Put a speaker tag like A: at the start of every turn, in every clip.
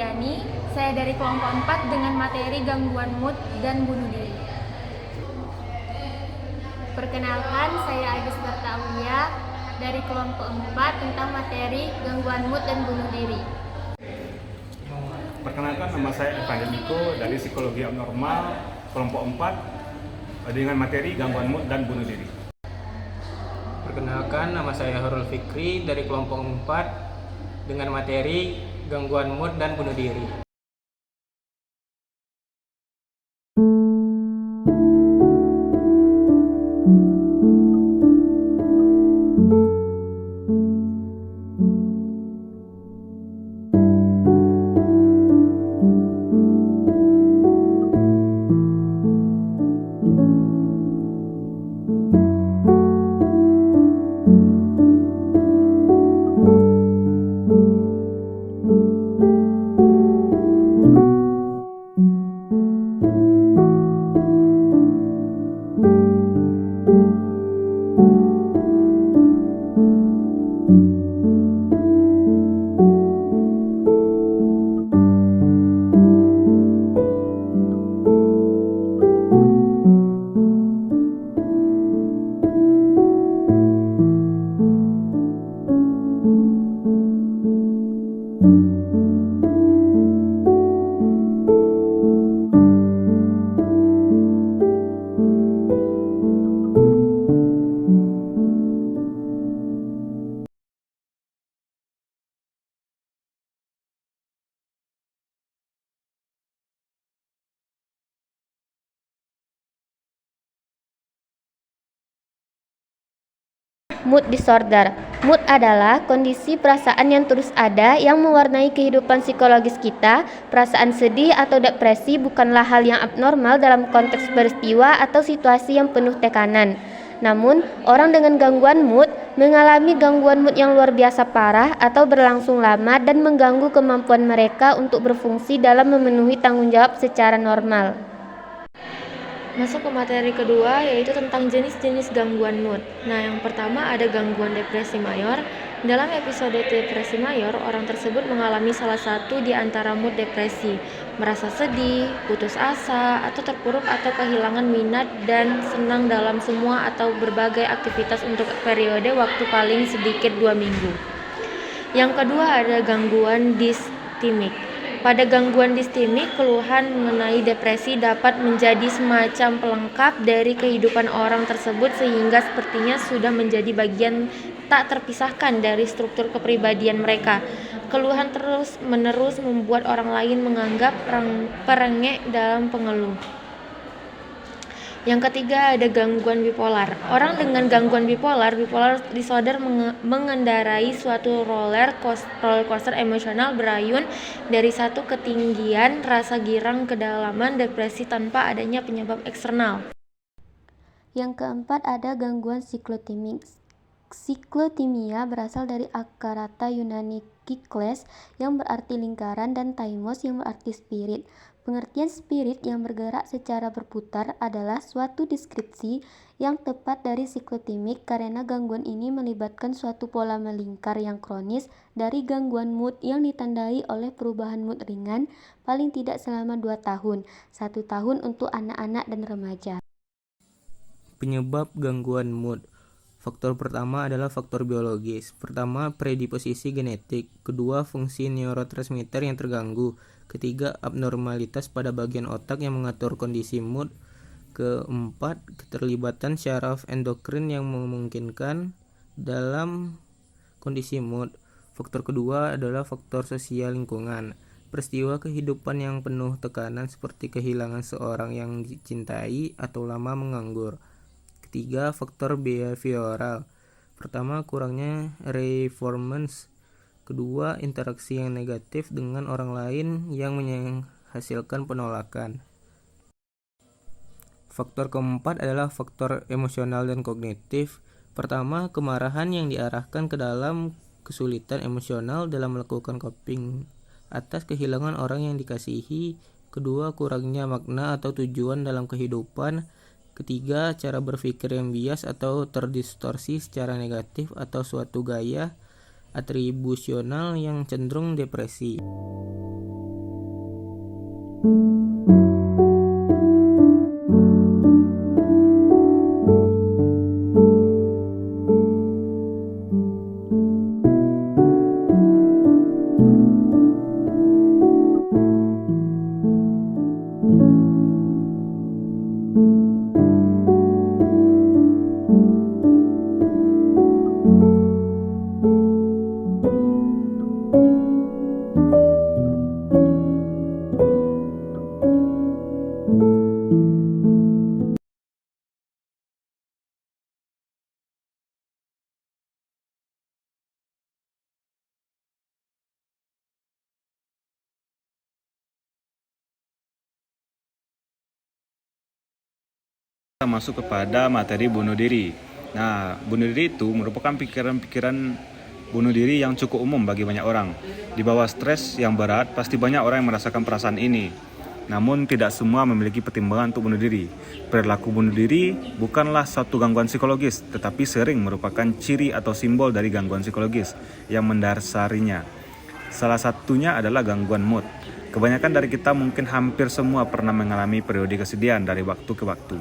A: Auliani, saya dari kelompok 4 dengan materi gangguan mood dan bunuh diri. Perkenalkan, saya Agus Berta Aulia dari kelompok 4 tentang materi gangguan mood dan bunuh diri.
B: Perkenalkan, nama saya Evan Demiko dari Psikologi Abnormal kelompok 4 dengan materi gangguan mood dan bunuh diri.
C: Perkenalkan, nama saya Horul Fikri dari kelompok 4 dengan materi gangguan mood dan bunuh diri.
D: Mood disorder. Mood adalah kondisi perasaan yang terus ada yang mewarnai kehidupan psikologis kita. Perasaan sedih atau depresi bukanlah hal yang abnormal dalam konteks peristiwa atau situasi yang penuh tekanan. Namun, orang dengan gangguan mood mengalami gangguan mood yang luar biasa parah atau berlangsung lama dan mengganggu kemampuan mereka untuk berfungsi dalam memenuhi tanggung jawab secara normal.
E: Masuk ke materi kedua, yaitu tentang jenis-jenis gangguan mood. Nah, yang pertama ada gangguan depresi mayor. Dalam episode depresi mayor, orang tersebut mengalami salah satu di antara mood depresi, merasa sedih, putus asa, atau terpuruk atau kehilangan minat dan senang dalam semua atau berbagai aktivitas untuk periode waktu paling sedikit 2 minggu. Yang kedua ada gangguan distimik. Pada gangguan distimik, keluhan mengenai depresi dapat menjadi semacam pelengkap dari kehidupan orang tersebut sehingga sepertinya sudah menjadi bagian tak terpisahkan dari struktur kepribadian mereka. Keluhan terus-menerus membuat orang lain menganggap perengek dalam pengeluh. Yang ketiga ada gangguan bipolar. Orang dengan gangguan bipolar disorder mengendarai suatu roller coaster emosional berayun dari satu ketinggian rasa girang ke kedalaman depresi tanpa adanya penyebab eksternal.
D: Yang keempat ada gangguan siklotimik. Siklotimia berasal dari akar kata Yunani kykles yang berarti lingkaran dan taimos yang berarti spirit. Pengertian spirit yang bergerak secara berputar adalah suatu deskripsi yang tepat dari siklotimik karena gangguan ini melibatkan suatu pola melingkar yang kronis dari gangguan mood yang ditandai oleh perubahan mood ringan paling tidak selama 2 tahun, 1 tahun untuk anak-anak dan remaja.
C: Penyebab gangguan mood. Faktor pertama adalah faktor biologis. Pertama, predisposisi genetik. Kedua, fungsi neurotransmitter yang terganggu. Ketiga, abnormalitas pada bagian otak yang mengatur kondisi mood. Keempat, keterlibatan syaraf endokrin yang memungkinkan dalam kondisi mood. Faktor kedua adalah faktor sosial lingkungan. Peristiwa kehidupan yang penuh tekanan seperti kehilangan seorang yang dicintai atau lama menganggur. Ketiga, faktor behavioral. Pertama, kurangnya reformance. Kedua, interaksi yang negatif dengan orang lain yang menghasilkan penolakan. Faktor keempat adalah faktor emosional dan kognitif. Pertama, kemarahan yang diarahkan ke dalam kesulitan emosional dalam melakukan coping atas kehilangan orang yang dikasihi. Kedua, kurangnya makna atau tujuan dalam kehidupan. Ketiga, cara berpikir yang bias atau terdistorsi secara negatif atau suatu gaya atribusional yang cenderung depresi.
B: Kita masuk kepada materi bunuh diri. Nah, bunuh diri itu merupakan pikiran-pikiran bunuh diri yang cukup umum bagi banyak orang. Di bawah stres yang berat, pasti banyak orang yang merasakan perasaan ini. Namun tidak semua memiliki pertimbangan untuk bunuh diri. Perilaku bunuh diri bukanlah suatu gangguan psikologis, tetapi sering merupakan ciri atau simbol dari gangguan psikologis yang mendasarinya. Salah satunya adalah gangguan mood. Kebanyakan dari kita mungkin hampir semua pernah mengalami periode kesedihan dari waktu ke waktu.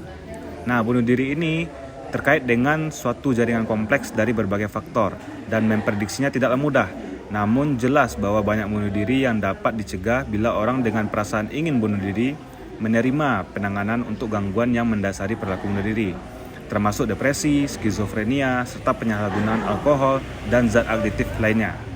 B: Nah, bunuh diri ini terkait dengan suatu jaringan kompleks dari berbagai faktor dan memprediksinya tidaklah mudah. Namun jelas bahwa banyak bunuh diri yang dapat dicegah bila orang dengan perasaan ingin bunuh diri menerima penanganan untuk gangguan yang mendasari perilaku bunuh diri, termasuk depresi, skizofrenia, serta penyalahgunaan alkohol dan zat adiktif lainnya.